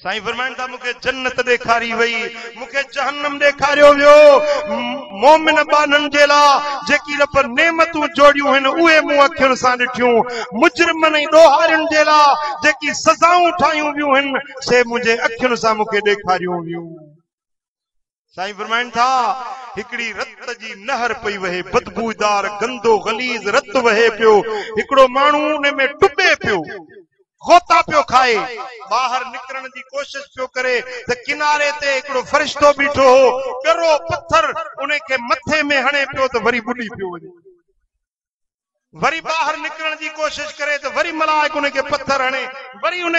साईं फरमाइनि था मुखे जन्नत ॾेखारी वई, मुखे जहन्नम ॾेखारियो वियो। मोमिन बाननि जे लाइ जेकी रब नेमतूं जोड़ियूं आहिनि उहे मूं अखियुनि सां ॾिठियूं। मुजरिमनि ऐं ॾोहारियुनि जे लाइ जेकी सज़ाऊं ठाहियूं वियूं आहिनि से मुंहिंजे अखियुनि सां मूंखे ॾेखारियूं वियूं। साईं फरमाइनि था हिकड़ी रत जी नहर पई वहे, बदबूदार गंदो गलीज़ रत वहे पियो। हिकड़ो माण्हू उन में डुबे पियो, गोता पियो खाए, बाहर निकरण जी कोशिश पियो करे त किनारे ते हिकड़ो फरिश्तो बीठो हो, ॻरो पत्थर उन खे मथे में हणे पियो त वरी बुॾी पियो वञे। वरी बाहर निकरण जी कोशिश करे त वरी मलाइक उन खे पत्थर हणे, वरी उन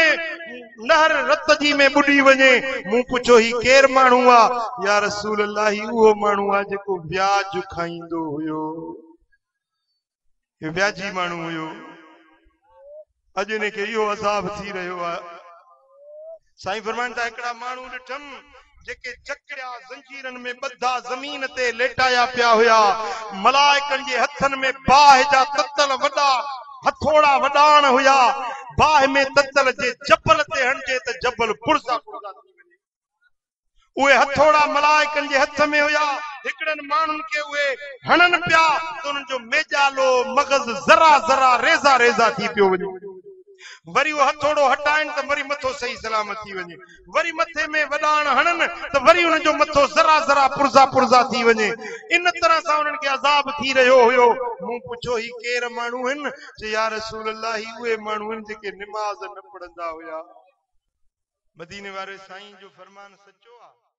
नहर रत जी में बुॾी वञे। मूं पुछो ही केर माण्हू आ? या रसूल अल्लाह उहो माण्हू आ जेको ब्याज खाईंदो हुयो, हे ब्याजी माण्हू हुयो। अॼु इन खे इहो अज़ाब थी रहियो आहे। साईं फरमाइनि था हिकिड़ा माण्हू ॾिठम जेके जकड़िया ज़ंजीरनि में ॿधा ज़मीन ते लेटाया पिया हुया। मलाइकनि जे हथनि में बाहि जा ततल वॾा हथोड़ा वॾाण हुया। बाहि में ततल जे जबल ते हणजे त जबल पुरज़ा पुरज़ा थी वञे। उहे हथोड़ा मलाइकनि जे हथ में हुया। हिकड़नि माण्हुनि खे उहे हणनि पिया त उन्हनि जो मेजालो मग़ज़ ज़रा ज़रा रेज़ा रेज़ा थी पियो वञे। वरी वो हथोड़ो हटाइनि त वरी मथो सही सलामत थी वञे। वरी मथे में वॾाण हणनि त वरी उन जो मथो ज़रा ज़रा पुरज़ा पुरज़ा थी वञे। इन तरह सां उन्हनि खे अज़ाब थी रहियो हुयो। मूं पुछो ही केर माण्हू आहिनि? चई या रसूल अल्लाह उहे माण्हू आहिनि जेके निमाज़ न पढ़ंदा हुया। मदीने वारे साईं जो फरमान सचो आहे।